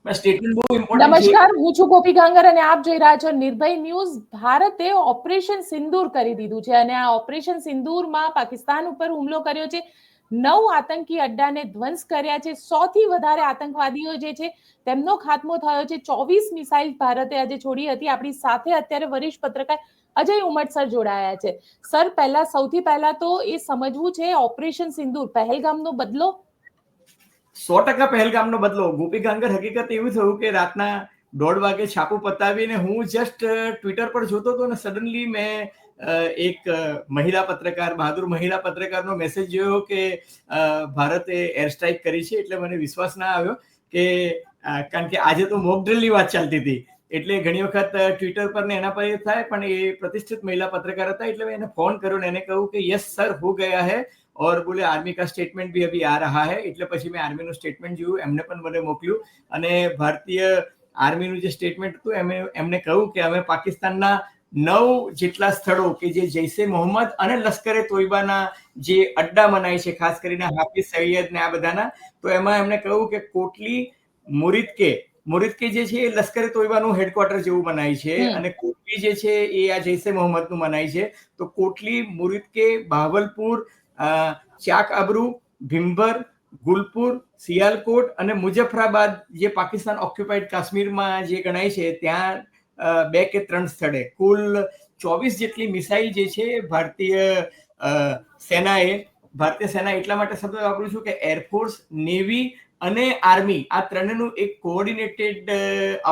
Statement બહુ important છે. નમસ્કાર, હું છું ગોપી ગાંગર અને આપ જોઈ રહ્યા છો નિર્ભય ન્યૂઝ. ભારતે ઓપરેશન સિંદૂર કરી દીધું છે અને આ ઓપરેશન સિંદૂરમાં પાકિસ્તાન ઉપર હુમલો કર્યો છે. 9 આતંકી અડ્ડાને ધ્વંસ કર્યા છે. 100 થી વધારે આતંકવાદીઓ જે છે તેમનો ખાત્મો થયો છે. 24 મિસાઇલ ભારતે આજે છોડી હતી. આપણી સાથે અત્યારે વરિષ્ઠ પત્રકાર અજય ઉમટ સર જોડાયા છે. સર, સૌથી પહેલા તો એ સમજવું છે, ઓપરેશન સિંદૂર પહેલગામનો બદલો. 100% પહેલગામનો બદલો. ગોપી ગાંગર, હકીકત એવું થયું કે રાતના 1:30 વાગે છાપું પતાવીને હું જસ્ટ ટ્વિટર પર જોતો હતો ને સડનલી મેં એક મહિલા પત્રકાર, બહાદુર મહિલા પત્રકારનો મેસેજ જોયો કે ભારતે એર સ્ટ્રાઇક કરી છે. એટલે મને વિશ્વાસ ના આવ્યો કે કારણ કે આજે તો મોક ડ્રિલની વાત ચાલતી હતી, એટલે ઘણી વખત ટ્વિટર પર ને એના પર એ થાય, પણ એ પ્રતિષ્ઠિત મહિલા પત્રકાર હતા એટલે મેં એને ફોન કર્યો ને એને કહ્યું કે યસ સર, હો ગયા હૈ और बोले आर्मी का स्टेटमेंट भी अभी आ रहा है. એટલે પછી મેં આર્મીનું સ્ટેટમેન્ટ જોયું, એમને પણ મને મોકલ્યું અને ભારતીય આર્મીનું જે સ્ટેટમેન્ટ હતું એમને કહ્યું કે અમે પાકિસ્તાનના 9 જેટલા સ્થળો કે જે જૈશે મોહમ્મદ અને લશ્કરે તોયબાના જે અડ્ડા મનાય છે, ખાસ કરીને હાફિઝ સૈયદ ને આ બધાના, તો એમાં એમને કહ્યું કે કોટલી મુરિદકે જે છે એ લશ્કરે તોયબાનું હેડક્વાર્ટર જેવું મનાય છે અને કોટલી જે છે એ આ જૈશે મોહમ્મદનું મનાય છે. તો કોટલી, મુરિદકે, બાવલપુર, ચાક અબરુ, ભીમભર, ગુલપુર, સિયાલકોટ અને મુઝફ્ફરાબાદ જે પાકિસ્તાન ઓક્યુપાઈડ કાશ્મીરમાં જે ગણાય છે ત્યાં 2 કે 3 સ્થળે કુલ 24 જેટલી મિસાઇલ જે છે ભારતીય સેના એટલા માટે શબ્દ વાપરું છું કે એરફોર્સ, નેવી અને આર્મી આ ત્રણેયનું એક કોઓર્ડિનેટેડ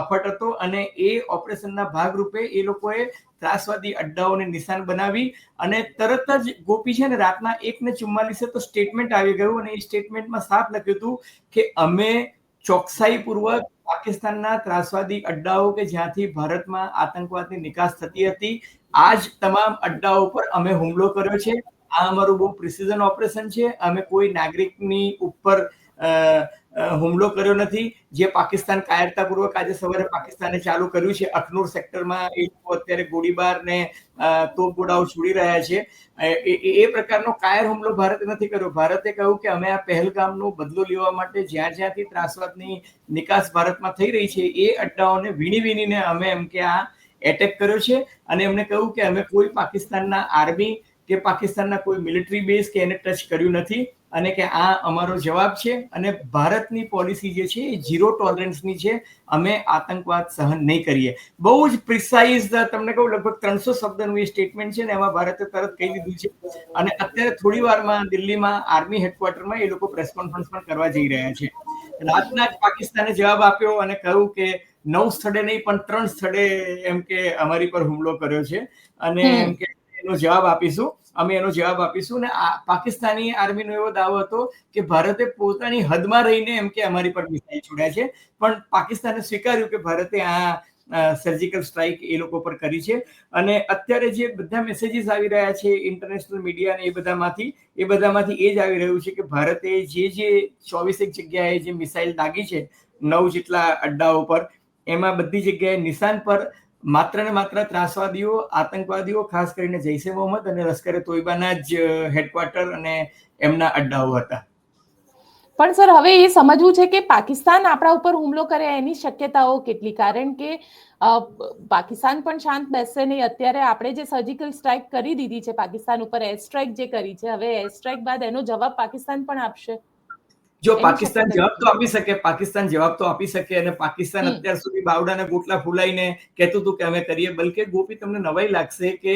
એફર્ટ હતો અને એ ઓપરેશનના ભાગરૂપે એ લોકોએ ત્રાસવાદી અડ્ડાઓને નિશાન બનાવી અને તરત જ ગોપી છે ને રાતના 1:44 તો સ્ટેટમેન્ટ આવી ગયું અને એ સ્ટેટમેન્ટમાં સાફ લખ્યું હતું કે અમે ચોકસાઈપૂર્વક પાકિસ્તાનના ત્રાસવાદી અડ્ડાઓ કે જ્યાંથી ભારતમાં આતંકવાદની નિકાસ થતી હતી, આ જ તમામ અડ્ડાઓ પર અમે હુમલો કર્યો છે. આ અમારું બહુ પ્રિસિઝન ઓપરેશન છે. અમે કોઈ નાગરિકની ઉપર હુમલો કર્યો નથી, જે પાકિસ્તાન કાયરતાપૂર્વક આજે સવારે પાકિસ્તાને ચાલુ કર્યું છે. અખનૂર સેક્ટરમાં એ લોકો અત્યારે ગોળીબાર ને તોપગોળાઓ છોડી રહ્યા છે. એ પ્રકારનો કાયર હુમલો ભારતે નથી કર્યો. ભારતે કહ્યું કે અમે આ પહેલગામનો બદલો લેવા માટે જ્યાંથી ત્રાસવાદની નિકાસ ભારતમાં થઈ રહી છે એ અડ્ડાઓને વીણીને અમે એમ કે આ એટેક કર્યો છે અને એમને કહ્યું કે અમે કોઈ પાકિસ્તાનના આર્મી કે પાકિસ્તાનના કોઈ મિલિટરી બેઝ કે એને ટચ કર્યું નથી અને કે આ અમારો જવાબ છે અને ભારતની પોલિસી જે છે એ 0 ટોલરન્સની છે. અમે આતંકવાદ સહન નહીં કરીએ. બહુ જ પ્રિસાઇઝ, તમને કહું લગભગ 300 શબ્દનું એ સ્ટેટમેન્ટ છે ને એમાં ભારતે તરત કહી દીધું છે અને અત્યારે થોડી વારમાં દિલ્હીમાં આર્મી હેડક્વાર્ટરમાં એ લોકો પ્રેસ કોન્ફરન્સ પણ કરવા જઈ રહ્યા છે. રાતના જ પાકિસ્તાને જવાબ આપ્યો અને કહ્યું કે 9 સ્થળે નહીં પણ 3 સ્થળે એમ કે અમારી પર હુમલો કર્યો છે અને એમ કે એનો જવાબ આપીશું ને પાકિસ્તાની આર્મીનો એવો દાવો હતો કે ભારતે પોતાની હદમાં રહીને એમ કે અમારી પર મિસાઇલ છોડ્યા છે, પણ પાકિસ્તાને સ્વીકાર્યું કે ભારતે આ સર્જિકલ સ્ટ્રાઇક એ લોકો પર કરી છે. અને અત્યારે જે બધા મેસેજીસ આવી રહ્યા છે ઇન્ટરનેશનલ મીડિયા ને એ બધામાંથી એ જ આવી રહ્યું છે કે ભારતે જે 24 જગ્યાએ જે મિસાઇલ દાગી છે 9 જેટલા અડ્ડાઓ પર, એમાં બધી જગ્યાએ નિશાન પર માત્ર ને માત્ર ત્રાસવાદીઓ, આતંકવાદીઓ, ખાસ કરીને જૈશે મોહમ્મદ અને લશ્કરે તોયબાના જ હેડક્વાર્ટર અને એમના અડ્ડાઓ હતા. પણ સર, હવે એ સમજવું છે કે પાકિસ્તાન આપણા ઉપર હુમલો કરે એની શક્યતાઓ કેટલી, કારણ કે પાકિસ્તાન પણ શાંત બેસશે નહીં. અત્યારે આપણે જે સર્જિકલ સ્ટ્રાઇક કરી દીધી છે પાકિસ્તાન ઉપર, એર સ્ટ્રાઇક જે કરી છે, હવે એર સ્ટ્રાઇક બાદ એનો જવાબ પાકિસ્તાન પણ આપશે. જો પાકિસ્તાન જવાબ તો આપી શકે અને પાકિસ્તાન અત્યાર સુધી બાવડાના ગોટલા ફૂલાઈને કહેતું હતું કે અમે કરીએ. બલકે ગોપી, તમને નવાઈ લાગશે કે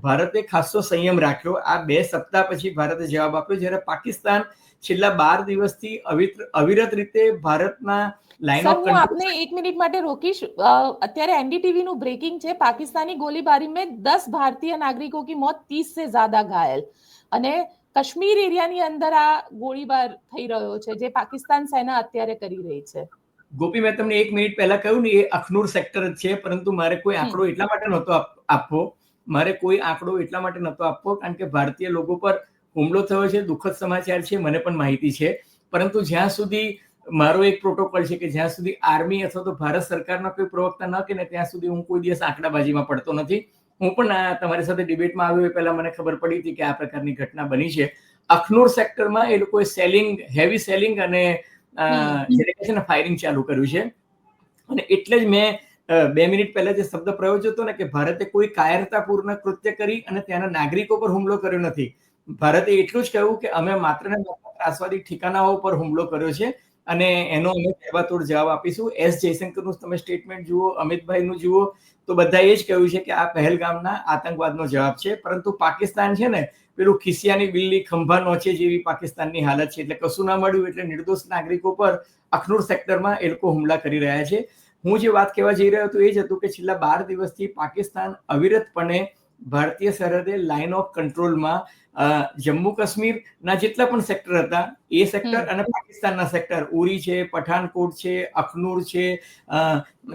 ભારતે ખાસો સંયમ રાખ્યો. આ 2 સપ્તાહ પછી ભારતે જવાબ આપ્યો, જ્યારે પાકિસ્તાન છેલ્લા 12 દિવસથી અવિરત રીતે ભારતના લાઇન ઓફ કંટ્રોલ. હું આપને 1 મિનિટ માટે રોકીશ. અત્યારે એનડીટીવી નું બ્રેકિંગ છે. પાकिस्तानी गोलीबारी में 10 भारतीय नागरिकों की मौत, 30 से ज्यादा घायल. અને કાશ્મીર એરિયાની અંદર આ ગોળીબાર થઈ રહ્યો છે જે પાકિસ્તાન સેના અત્યારે કરી રહી છે. ગોપી, મેં તમને 1 મિનિટ પહેલા કહ્યું ને, એ અખનૂર સેક્ટર જ છે, પરંતુ મારે કોઈ આંકડો એટલા માટે નહોતો આપવો કારણ કે ભારતીય લોકો પર હુમલો થયો છે, દુઃખદ સમાચાર છે, મને પણ માહિતી છે. પરંતુ જ્યાં સુધી મારો એક પ્રોટોકોલ છે કે જ્યાં સુધી આર્મી અથવા તો ભારત સરકારના કોઈ પ્રવક્તા ન કહે ને ત્યાં સુધી હું કોઈ દિવસ આંકડાબાજીમાં પડતો નથી. હું પણ તમારી સાથે ડિબેટમાં આવ્યો એ પહેલા મને ખબર પડી હતી કે આ પ્રકારની ઘટના બની છે. અખનૂર સેક્ટરમાં એ લોકોએ હેવી સેલિંગ અને જેને કહે છે ને ફાયરિંગ ચાલુ કર્યું છે. અને એટલે જ મેં 2 મિનિટ પહેલા જે શબ્દ પ્રયોજ્યો હતો ને કે ભારતે કોઈ કાયરતાપૂર્ણ કૃત્ય કરી અને ત્યાંના નાગરિકો પર હુમલો કર્યો નથી. ભારતે એટલું જ કહ્યું કે અમે માત્ર ને માત્ર ત્રાસવાદી ઠિકાનાઓ પર હુમલો કર્યો છે અને એનો અમે જવાબતોડ જવાબ આપીશું. એસ જયશંકરનું તમે સ્ટેટમેન્ટ જુઓ, અમિતભાઈનું જુઓ, તો બધાએ જ કહ્યું છે કે આ પહેલગામના આતંકવાદનો જવાબ છે. પરંતુ પાકિસ્તાન છે ને પેલું ખિસિયાની બિલ્લી ખંભા નોચે જેવી પાકિસ્તાનની હાલત છે. એટલે કશું ના મળ્યું એટલે નિર્દોષ નાગરિકો પર અખનૂર સેક્ટરમાં એ લોકો હુમલા કરી રહ્યા છે. હું જે વાત કહેવા જઈ રહ્યો હતો એ જ હતું કે છેલ્લા 12 દિવસથી પાકિસ્તાન અવિરતપણે ભારતીય સરહદે લાઇન ઓફ કંટ્રોલમાં જમ્મુ કાશ્મીરના જેટલા પણ સેક્ટર હતા એ સેક્ટર અને પાકિસ્તાનના સેક્ટર ઉરી છે, પઠાનકોટ છે, અખનૂર છે,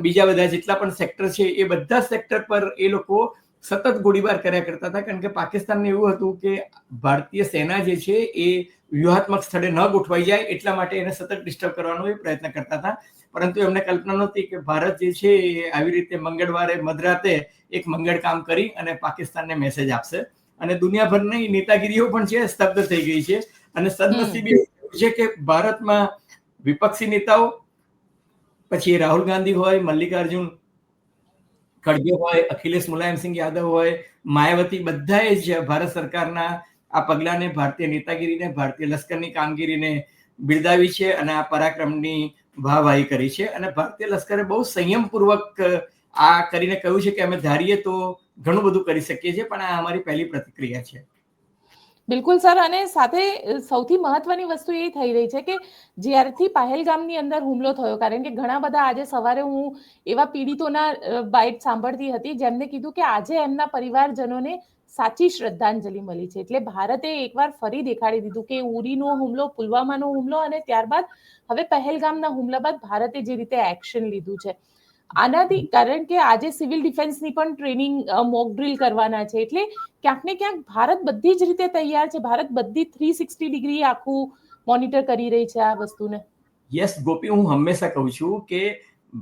બીજા બધા જેટલા પણ સેક્ટર છે એ બધા સેક્ટર પર એ લોકો સતત ગોળીબાર કર્યા કરતા હતા. કારણ કે પાકિસ્તાનને એવું હતું કે ભારતીય સેના જે છે એ વ્યૂહાત્મક સ્થળે ન ગોઠવાઈ જાય એટલા માટે એને સતત ડિસ્ટર્બ કરવાનો એ પ્રયત્ન કરતા હતા. પરંતુ એમને કલ્પના નહોતી કે ભારત જે છે એ આવી રીતે મંગળવારે મધરાતે એક મંગળ કામ કરી અને પાકિસ્તાનને મેસેજ આપશે. અને દુનિયાભરની નેતાગીરીઓ પણ છે સ્તબ્ધ થઈ ગઈ છે. અને સદનસીબે એવું છે કે ભારતમાં વિપક્ષી નેતાઓ, પછી રાહુલ ગાંધી હોય, મલ્લિકાર્જુન ખડગે હોય, અખિલેશ મુલાયમસિંહ યાદવ હોય, માયાવતી, બધાએ જ ભારત સરકારના આ પગલાને, ભારતીય નેતાગીરીને, ભારતીય લશ્કરની કામગીરીને બિરદાવી છે અને આ પરાક્રમની વાહવાહી કરી છે. અને ભારતીય લશ્કરે બહુ સંયમપૂર્વક આ કરીને કહ્યું છે કે અમે ધારીએ તો ઘણું બધું કરી શકીએ છીએ, પણ આ અમારી પહેલી પ્રતિક્રિયા છે. બિલકુલ સર. અને સાથે સૌથી મહત્વની વસ્તુ એ થઈ રહી છે કે જ્યારથી પહેલગામની અંદર હુમલો થયો, કારણ કે ઘણા બધા આજે સવારે હું એવા પીડિતોના બાઇટ સાંભળતી હતી જેમને કીધું કે આજે એમના પરિવારજનોને સાચી શ્રદ્ધાંજલિ મળી છે. એટલે ભારતે એકવાર ફરી દેખાડી દીધું કે ઉરીનો હુમલો, પુલવામાનો હુમલો અને ત્યારબાદ હવે પહેલગામના હુમલા બાદ ભારતે જે રીતે એક્શન લીધું છે આનાથી, કારણ કે આજે સિવિલ ડિફેન્સની પણ ટ્રેનિંગ મોક ડ્રીલ કરવાના છે. એટલે ક્યાંક ને ક્યાંક ભારત બધી જ રીતે તૈયાર છે. ભારત બધી 360 ડિગ્રી આખું મોનિટર કરી રહી છે આ વસ્તુને. યસ ગોપી, હું હંમેશા કહું છું કે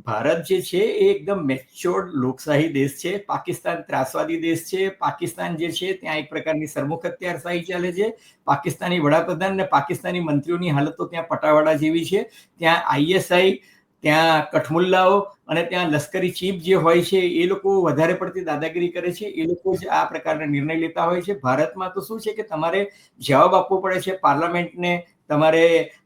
ભારત જે છે એ એકદમ મેચ્યોર્ડ લોકશાહી દેશ છે. પાકિસ્તાન ત્રાસવાદી દેશ છે. પાકિસ્તાન જે છે ત્યાં એક પ્રકારની સરમુખ હત્યારશાહી ચાલે છે. પાકિસ્તાની વડાપ્રધાન અને પાકિસ્તાની મંત્રીઓની હાલત તો ત્યાં પટાવાડા જેવી છે. ત્યાં આઈએસઆઈ, ત્યાં કઠમુલ્લાઓ અને ત્યાં લશ્કરી ચીફ જે હોય છે એ લોકો વધારે પડતી દાદાગીરી કરે છે. એ લોકો જ આ પ્રકારના નિર્ણય લેતા હોય છે. ભારતમાં તો શું છે કે તમારે જવાબ આપવો પડે છે પાર્લામેન્ટને, તમારે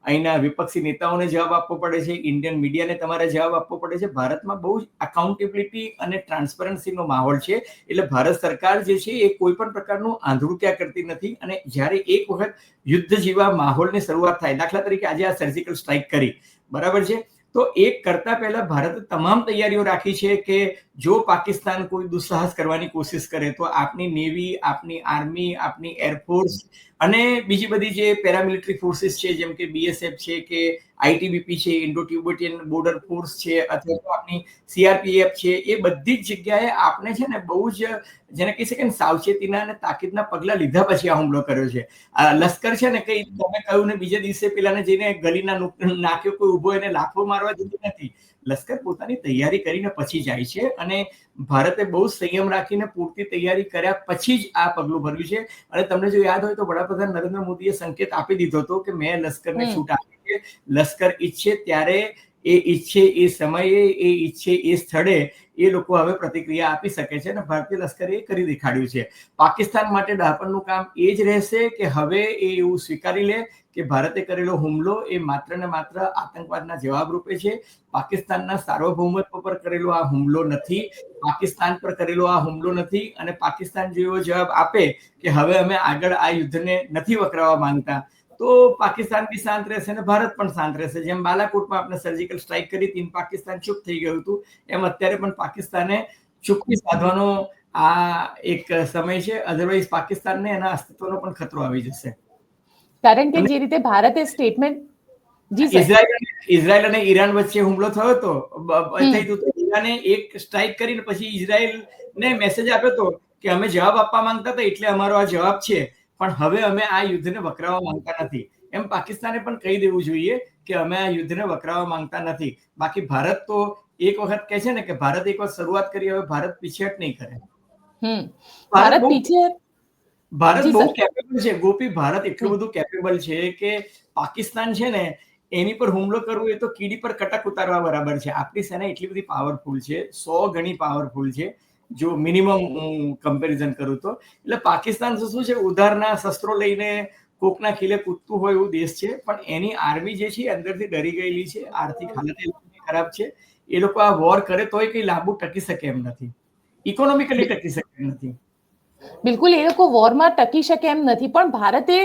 અહીંના વિપક્ષી નેતાઓને જવાબ આપવો પડે છે, ઇન્ડિયન મીડિયાને તમારે જવાબ આપવો પડે છે. ભારતમાં બહુ જ અકાઉન્ટેબિલિટી અને ટ્રાન્સપરન્સીનો માહોલ છે. એટલે ભારત સરકાર જે છે એ કોઈ પણ પ્રકારનું આંધળું ક્યાં કરતી નથી. અને જ્યારે એક વખત યુદ્ધ જેવા માહોલની શરૂઆત થાય, દાખલા તરીકે આજે આ સર્જિકલ સ્ટ્રાઇક કરી, બરાબર છે, તો એક કરતા પહેલા ભારતે તમામ તૈયારીઓ રાખી છે કે જો પાકિસ્તાન કોઈ દુસ્સાહસ કરવાની કોશિશ કરે તો આપની નેવી, આપની આર્મી, આપની એરફોર્સ અને બીજી બધી જે પેરામિલિટરી ફોર્સિસ છે જેમ કે બીએસએફ છે કે આઈટીબીપી છે, ઇન્ડો ટિબેટિયન બોર્ડર ફોર્સ છે, અથવા તો આપની સીઆરપીએફ છે, એ બધી જ જગ્યાએ આપણે છે ને બહુ જ જેને કહી શકાય ને સાવચેતીના અને તાકીદના પગલા લીધા પછી આ હુમલો કર્યો છે. લશ્કર છે ને કઈ તમે કહ્યું ને બીજે દિવસે પેલાને જઈને ગલીના નાખ્યો કોઈ ઉભો એને લાફો મારવા જતી નથી. લશ્કર પોતાની તૈયારી કરીને પછી જાય છે અને ભારતે બહુ સંયમ રાખીને પૂરતી તૈયારી કર્યા પછી જ આ પગલું ભર્યું છે. અને તમને જો યાદ હોય તો વડાપ્રધાન નરેન્દ્ર મોદીએ સંકેત આપી દીધો હતો કે મેં લશ્કરને છૂટ આપી છે. લશ્કર ઈચ્છે ત્યારે, એ ઈચ્છે એ સમયે, એ ઈચ્છે એ સ્થળે એ લોકો હવે પ્રતિક્રિયા આપી શકે છે અને ભારતીય લશ્કરે એ કરી દેખાડ્યું છે. પાકિસ્તાન માટે ડહાપણનું કામ એ જ રહેશે કે હવે એ એવું સ્વીકારી લે કે ભારતે કરેલો હુમલો એ માત્ર ને માત્ર આતંકવાદના જવાબ રૂપે છે. પાકિસ્તાનના સાર્વભૌમત્વ પર કરેલો આ હુમલો નથી, પાકિસ્તાન પર કરેલો આ હુમલો નથી. અને પાકિસ્તાન જો એવો જવાબ આપે કે હવે અમે આગળ આ યુદ્ધને નથી વકરાવવા માંગતા, તો પાકિસ્તાન બી શાંત રહેશે અને ભારત પણ શાંત રહેશે. જેમ બાલાકોટમાં આપણે સર્જિકલ સ્ટ્રાઇક કરી હતી, પાકિસ્તાન ચૂપ થઈ ગયું હતું, એમ અત્યારે પણ પાકિસ્તાને ચૂપ્પી સાધવાનો આ એક સમય છે. અધરવાઇઝ પાકિસ્તાનને એના અસ્તિત્વનો પણ ખતરો આવી જશે. કારણ કે જે રીતે ભારતે સ્ટેટમેન્ટ, ઇઝરાયલ અને ઈરાન વચ્ચે હુમલો થયો હતો, થઈ હતું, ઈરાને એક સ્ટ્રાઇક કરીને પછી ઇઝરાયલને મેસેજ આપ્યો હતો કે અમે જવાબ આપવા માંગતા હતા એટલે અમારો આ જવાબ છે, પણ હવે અમે આ યુદ્ધને વકરાવવા માંગતા નથી. એમ પાકિસ્તાને પણ કહી દેવું જોઈએ કે અમે આ યુદ્ધને વકરાવવા માંગતા નથી. બાકી ભારત તો એક વખત કહે છે ને કે ભારત એક વખત શરૂઆત કરી, હવે ભારત પીછેહટ નહીં કરે. ભારત બહુ કેપેબલ છે ગોપી. ભારત એટલું બધું કેપેબલ છે કે પાકિસ્તાન છે ને એની પર હુમલો કરવો એ તો કીડી પર કટક ઉતારવા બરાબર છે. આપણી સેના એટલી બધી પાવરફુલ છે, 100 ગણી પાવરફુલ છે, જો મિનિમમ હું કમ્પેરિઝન કરું તો. એટલે પાકિસ્તાન શું છે, ઉધારના શસ્ત્રો લઈને કોકના ખીલે કૂદતું હોય એવું દેશ છે, પણ એની આર્મી જે છે અંદરથી ડરી ગયેલી છે, આર્થિક હાલત એ લોકોની ખરાબ છે. એ લોકો આ વોર કરે તોય કઈ લાંબુ ટકી શકે એમ નથી, ઇકોનોમિકલી ટકી શકે એમ નથી. બિલકુલ એ લોકો વોરમાં ટકી શકે એમ નથી, પણ ભારતે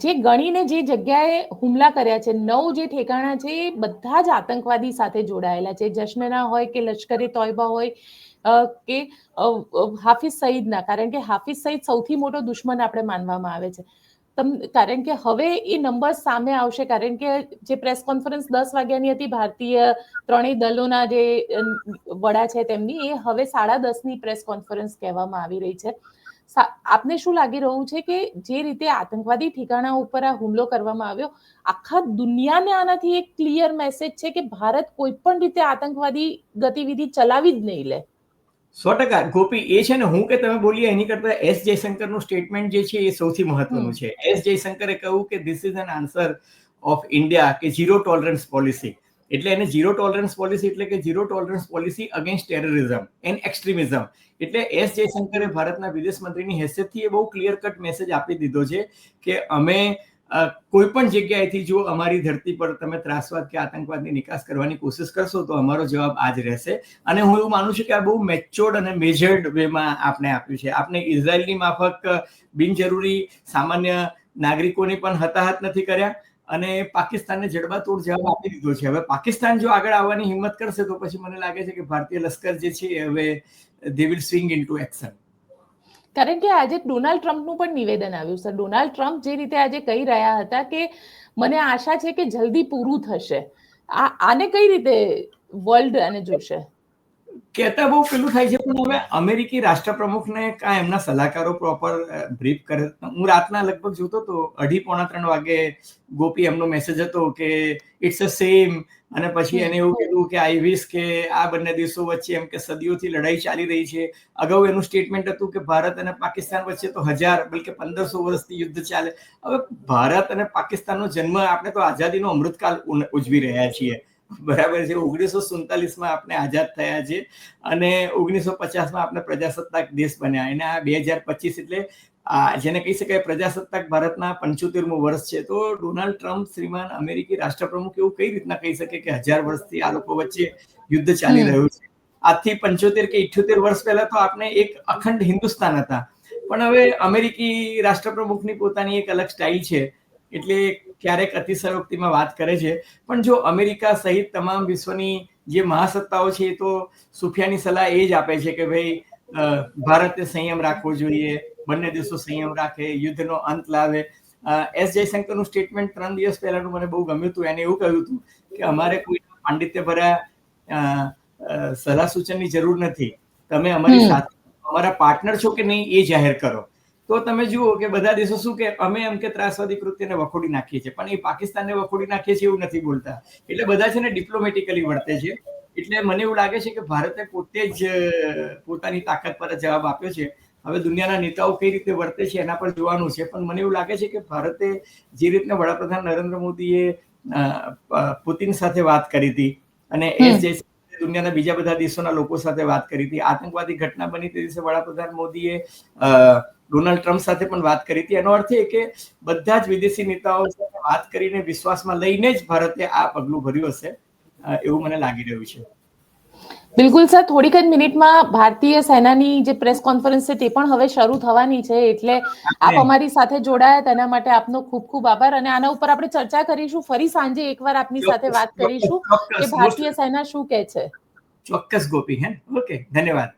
જે ગણીને જે જગ્યાએ હુમલા કર્યા છે, 9 જે ઠેકાણા છે, એ બધા જ આતંકવાદી સાથે જોડાયેલા છે. જશ્નના હોય કે લશ્કરે તોયબા હોય કે હાફિઝ સઈદના, કારણ કે હાફિઝ સઈદ સૌથી મોટો દુશ્મન આપણે માનવામાં આવે છે. કારણ કે હવે એ નંબર સામે આવશે, કારણ કે જે પ્રેસ કોન્ફરન્સ 10 વાગ્યાની હતી ભારતીય ત્રણેય દલોના જે વડા છે તેમની, એ હવે 10:30ની પ્રેસ કોન્ફરન્સ કહેવામાં આવી રહી છે. આપને શું લાગી રહ્યું છે કે જે રીતે આતંકવાદી ઠેકાણા ઉપર આ હુમલો કરવામાં આવ્યો, આખા દુનિયાને આનાથી એક ક્લિયર મેસેજ છે કે ભારત કોઈ પણ રીતે આતંકવાદી ગતિવિધિ ચલાવી જ નહીં લે? 100% ગોપી, એ છે ને, હું કે તમે બોલીએ એની કરતા એસ જયશંકરનું સ્ટેટમેન્ટ જે છે એ સૌથી મહત્વનું છે. એસ જયશંકરે કહ્યું કે this is an answer of India કે ઝીરો ટોલરન્સ પોલિસી. એટલે એને ઝીરો ટોલરન્સ પોલિસી એટલે કે zero tolerance policy against terrorism and extremism. એટલે એસ જયશંકરે ભારતના વિદેશ મંત્રીની હેસિયતથી એ બહુ ક્લિયર કટ મેસેજ આપી દીધો છે કે અમે કોઈ પણ જગ્યાએથી જો અમારી ધરતી પર તમે ત્રાસવાદ કે આતંકવાદની નિકાસ કરવાની કોશિશ કરશો તો અમારો જવાબ આ જ રહેશે. અને હું એવું માનું છું કે આ બહુ મેચ્યોર્ડ અને મેજર્ડ વેમાં આપણે આપ્યું છે. આપણે ઇઝરાયલની માફક બિનજરૂરી સામાન્ય નાગરિકોની પણ હતાહત નથી કર્યા અને પાકિસ્તાનને જડબાતોડ જવાબ આપી દીધો છે. હવે પાકિસ્તાન જો આગળ આવવાની હિંમત કરશે તો પછી મને લાગે છે કે ભારતીય લશ્કર જે છે હવે they will swing into action. કારણ કે આજે ડોનાલ્ડ ટ્રમ્પનું પણ નિવેદન આવ્યું છે. ડોનાલ્ડ ટ્રમ્પ જે રીતે આજે કહી રહ્યા હતા કે મને આશા છે કે જલ્દી પૂરું થશે, આને કઈ રીતે વર્લ્ડ આને જોશે? કહેતા બહુ પેલું થાય છે, પણ હવે અમેરિકી રાષ્ટ્રપ્રમુખને કાંઈ એમના સલાહકારો પ્રોપર બ્રીફ કરે. હું રાતના લગભગ જોતો તો 2:30-3 વાગે ગોપી એમનો મેસેજ હતો કે ઇટ્સ અ સેમ, અને પછી એને એવું કીધું કે આઈ વિશ કે આ બંને દેશો વચ્ચે એમ કે સદીઓથી લડાઈ ચાલી રહી છે. અગાઉ એનું સ્ટેટમેન્ટ હતું કે ભારત અને પાકિસ્તાન વચ્ચે તો 1000 બલકે 1500 વર્ષથી યુદ્ધ ચાલે. હવે ભારત અને પાકિસ્તાનનો જન્મ, આપણે તો આઝાદીનો અમૃતકાલ ઉજવી રહ્યા છીએ, બરાબર છે. 1947માં આપણે આઝાદ થયા છે અને 1950માં આપણે પ્રજાસત્તાક દેશ બન્યા, અને આ 2025 એટલે જેને કહી શકાય પ્રજાસત્તાક ભારતના 75મું વર્ષ છે. તો ડોનાલ્ડ ટ્રમ્પ શ્રીમાન અમેરિકી રાષ્ટ્રપ્રમુખ એવું કઈ રીતના કહી શકે કે 1000 વર્ષથી આ લોકો વચ્ચે યુદ્ધ ચાલી રહ્યું છે? આજથી 75 કે 78 વર્ષ પહેલા તો આપણે એક અખંડ હિન્દુસ્તાન હતા, પણ હવે અમેરિકી રાષ્ટ્રપ્રમુખની પોતાની એક અલગ સ્ટાઇલ છે, એટલે ક્યારેક અતિશયોક્તિમાં વાત કરે છે. પણ જો અમેરિકા સહિત તમામ વિશ્વની જે મહાસત્તાઓ છે એ તો સુફિયાની સલાહ એ જ આપે છે કે ભાઈ ભારતે સંયમ રાખવો જોઈએ, બંને દેશો સંયમ રાખે, યુદ્ધનો અંત લાવે. એસ જયશંકરનું સ્ટેટમેન્ટ 3 દિવસ પહેલાનું મને બહુ ગમ્યું હતું. એને એવું કહ્યું હતું કે અમારે કોઈ પાંડિત્ય ભર્યા સલાહ સૂચનની જરૂર નથી, તમે અમારી સાથે અમારા પાર્ટનર છો કે નહીં એ જાહેર કરો. તો તમે જુઓ કે બધા દેશો શું કે અમે એમ કે ત્રાસવાદી કૃત્યને વખોડી નાખીએ છીએ, પણ એ પાકિસ્તાનને વખોડી નાખીએ છીએ એવું નથી બોલતા. એટલે બધા છે ને ડિપ્લોમેટિકલી વર્તે છે. એટલે મને એવું લાગે છે કે ભારતે પોતે જ પોતાની તાકાત પર જવાબ આપ્યો છે. હવે દુનિયાના નેતાઓ કઈ રીતે વર્તે છે એના પર જોવાનું છે, પણ મને એવું લાગે છે કે ભારતે જે રીતના વડાપ્રધાન નરેન્દ્ર મોદીએ પુતિન સાથે વાત કરી હતી અને એસ જયશંકરે દુનિયાના બીજા બધા દેશોના લોકો સાથે વાત કરી હતી, આતંકવાદી ઘટના બની તે દિવસે વડાપ્રધાન મોદીએ ડોનાલ્ડ ટ્રમ્પ સાથે પણ વાત કરી હતી. એનો અર્થ એ કે બધા જ વિદેશી નેતાઓ સાથે વાત કરીને વિશ્વાસમાં લઈને જ ભારતે આ પગલું ભર્યું હશે એવું મને લાગી રહ્યું છે. બિલકુલ સર, થોડીક જ મિનિટમાં ભારતીય સેનાની જે પ્રેસ કોન્ફરન્સ છે તે પણ હવે શરૂ થવાની છે, એટલે આપ અમારી સાથે જોડાયા તેના માટે આપનો ખૂબ ખૂબ આભાર. અને આના ઉપર આપણે ચર્ચા કરીશું, ફરી સાંજે એકવાર આપની સાથે વાત કરીશું કે ભારતીય સેના શું કહે છે. ચોક્કસ ગોપી. ઓકે, ધન્યવાદ.